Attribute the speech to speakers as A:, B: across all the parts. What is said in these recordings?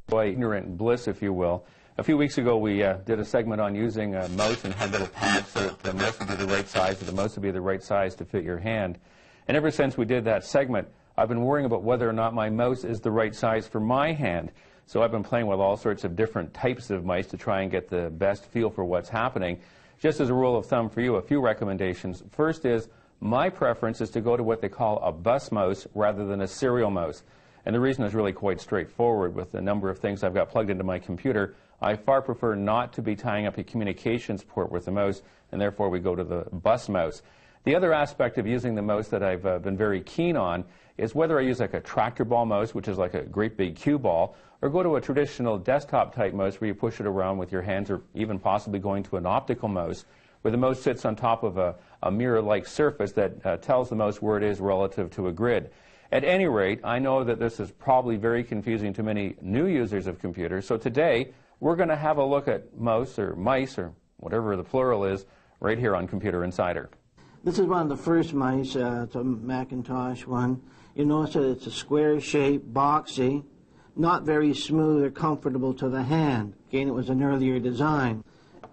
A: Ignorant bliss, if you will. A few weeks ago, we did a segment on using a mouse and had little pads so that the mouse would be the right size, or the mouse would be the right size to fit your hand. And ever since we did that segment, I've been worrying about whether or not my mouse is the right size for my hand. So I've been playing with all sorts of different types of mice to try and get the best feel for what's happening. Just as a rule of thumb for you, a few recommendations. First is, my preference is to go to what they call a bus mouse rather than a serial mouse. And the reason is really quite straightforward. With the number of things I've got plugged into my computer, I far prefer not to be tying up a communications port with the mouse, and therefore we go to the bus mouse. The other aspect of using the mouse that I've been very keen on is whether I use like a tractor ball mouse, which is like a great big cue ball, or go to a traditional desktop type mouse where you push it around with your hands, or even possibly going to an optical mouse where the mouse sits on top of a mirror-like surface that tells the mouse where it is relative to a grid. At any rate, I know that this is probably very confusing to many new users of computers, so today we're going to have a look at mouse or mice or whatever the plural is right here on Computer Insider.
B: This is one of the first mice. It's a Macintosh one. You notice that it's a square shape, boxy, not very smooth or comfortable to the hand. Again, it was an earlier design.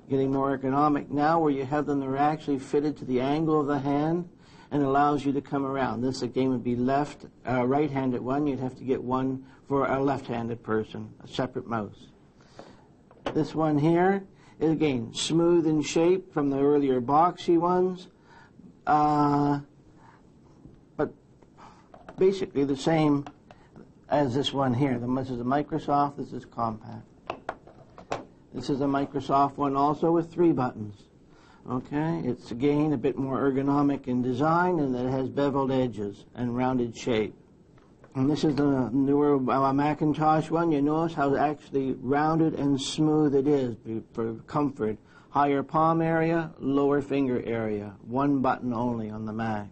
B: Getting more ergonomic now, where you have them that are actually fitted to the angle of the hand and allows you to come around. This again would be right-handed one. You'd have to get one for a left-handed person, a separate mouse. This one here is again smooth in shape from the earlier boxy ones, but basically the same as this one here. This is a Microsoft, this is compact. This is a Microsoft one also with 3 buttons. Okay, it's again a bit more ergonomic in design, and it has beveled edges and rounded shape. And this is the newer Macintosh one. You notice how actually rounded and smooth it is for comfort. Higher palm area, lower finger area. 1 button only on the Mac.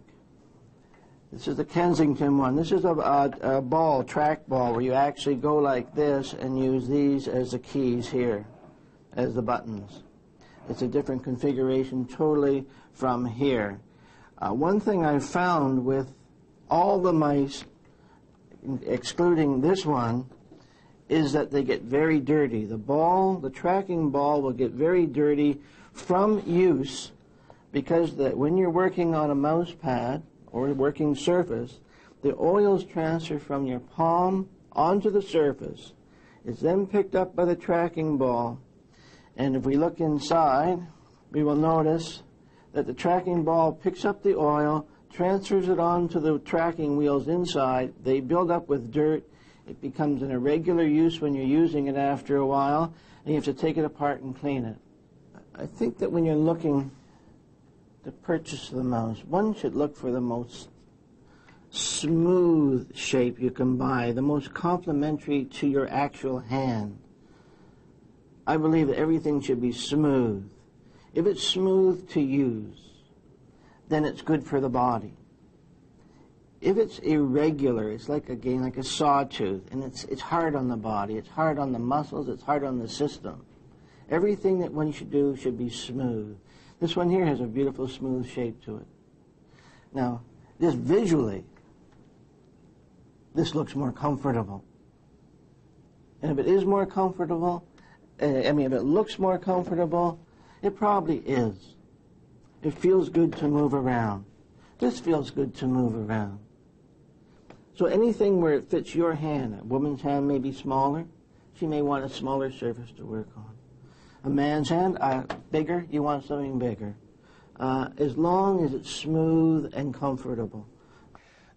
B: This is the Kensington one. This is a ball, track ball, where you actually go like this and use these as the keys here, as the buttons. It's a different configuration totally from here. One thing I've found with all the mice, excluding this one, is that they get very dirty. The tracking ball will get very dirty from use, because when you're working on a mouse pad or a working surface, the oils transfer from your palm onto the surface. It's then picked up by the tracking ball. And if we look inside, we will notice that the tracking ball picks up the oil, transfers it onto the tracking wheels inside. They build up with dirt. It becomes an irregular use when you're using it after a while, and you have to take it apart and clean it. I think that when you're looking to purchase the mouse, one should look for the most smooth shape you can buy, the most complementary to your actual hand. I believe that everything should be smooth. If it's smooth to use, then it's good for the body. If it's irregular, it's like a sawtooth, and it's hard on the body, it's hard on the muscles, it's hard on the system. Everything that one should do should be smooth. This one here has a beautiful smooth shape to it. Now, just visually, this looks more comfortable. And if it is more comfortable, if it looks more comfortable, it probably is. It feels good to move around. This feels good to move around. So anything where it fits your hand, a woman's hand may be smaller. She may want a smaller surface to work on. A man's hand, bigger, you want something bigger. As long as it's smooth and comfortable.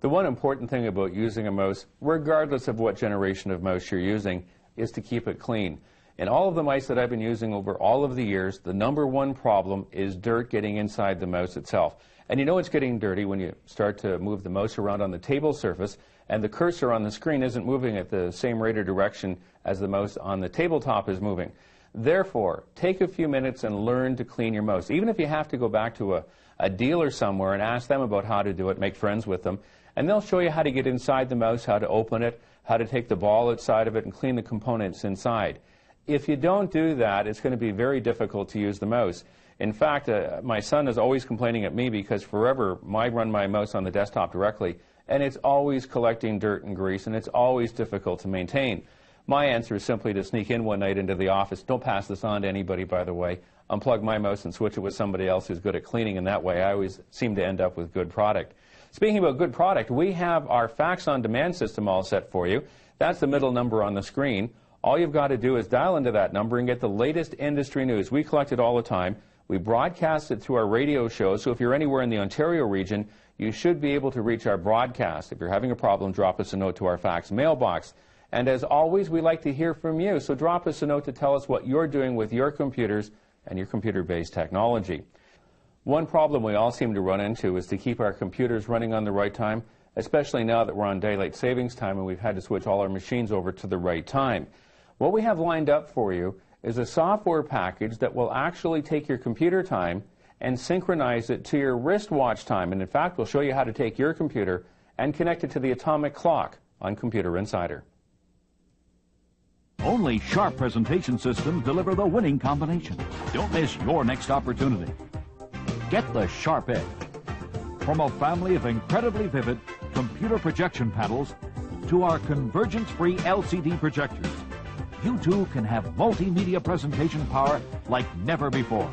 A: The one important thing about using a mouse, regardless of what generation of mouse you're using, is to keep it clean. In all of the mice that I've been using over all of the years, the #1 problem is dirt getting inside the mouse itself. And you know it's getting dirty when you start to move the mouse around on the table surface, and the cursor on the screen isn't moving at the same rate or direction as the mouse on the tabletop is moving. Therefore, take a few minutes and learn to clean your mouse. Even if you have to go back to a dealer somewhere and ask them about how to do it, make friends with them, and they'll show you how to get inside the mouse, how to open it, how to take the ball outside of it and clean the components inside. If you don't do that, it's going to be very difficult to use the mouse. In fact, my son is always complaining at me because forever I run my mouse on the desktop directly, and it's always collecting dirt and grease, and it's always difficult to maintain. My answer is simply to sneak in one night into the office. Don't pass this on to anybody, by the way. Unplug my mouse and switch it with somebody else who's good at cleaning, and that way I always seem to end up with good product. Speaking about good product, we have our fax on demand system all set for you. That's the middle number on the screen. All you've got to do is dial into that number and get the latest industry news. We collect it all the time. We broadcast it through our radio show, so if you're anywhere in the Ontario region, you should be able to reach our broadcast. If you're having a problem, drop us a note to our fax mailbox. And as always, we like to hear from you, so drop us a note to tell us what you're doing with your computers and your computer-based technology. One problem we all seem to run into is to keep our computers running on the right time, especially now that we're on daylight savings time and we've had to switch all our machines over to the right time. What we have lined up for you is a software package that will actually take your computer time and synchronize it to your wristwatch time. And in fact, we'll show you how to take your computer and connect it to the atomic clock on Computer Insider.
C: Only Sharp presentation systems deliver the winning combination. Don't miss your next opportunity. Get the Sharp Edge. From a family of incredibly vivid computer projection panels to our convergence-free LCD projectors, you too can have multimedia presentation power like never before.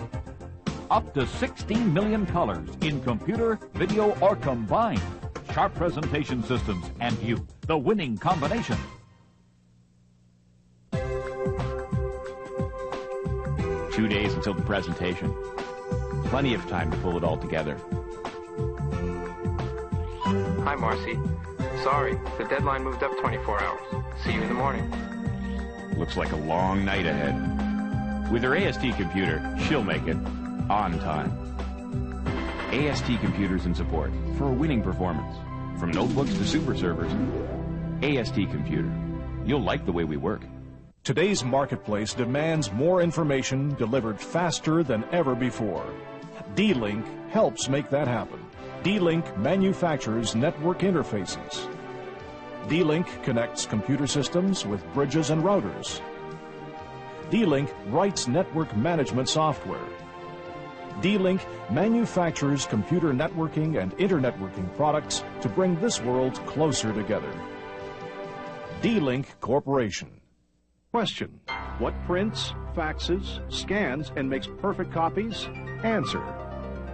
C: Up to 16 million colors in computer, video, or combined. Sharp presentation systems and you, the winning combination.
D: 2 days until the presentation. Plenty of time to pull it all together.
E: Hi, Marcy. Sorry, the deadline moved up 24 hours. See you in the morning.
D: Looks like a long night ahead. With her AST computer, she'll make it on time. AST computers in support for a winning performance. From notebooks to super servers, AST computer. You'll like the way we work.
F: Today's marketplace demands more information delivered faster than ever before. D-Link helps make that happen. D-Link manufactures network interfaces. D-Link connects computer systems with bridges and routers. D-Link writes network management software. D-Link manufactures computer networking and internetworking products to bring this world closer together. D-Link Corporation. Question: what prints, faxes, scans, and makes perfect copies? Answer: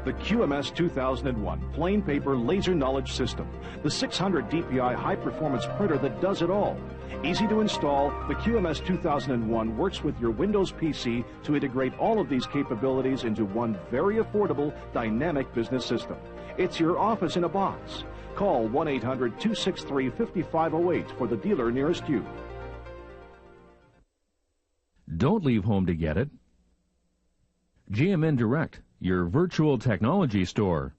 F: the QMS 2001 Plain Paper Laser Knowledge System, the 600 DPI high-performance printer that does it all. Easy to install, the QMS 2001 works with your Windows PC to integrate all of these capabilities into one very affordable, dynamic business system. It's your office in a box. Call 1-800-263-5508 for the dealer nearest you.
G: Don't leave home to get it. GMN Direct, your virtual technology store.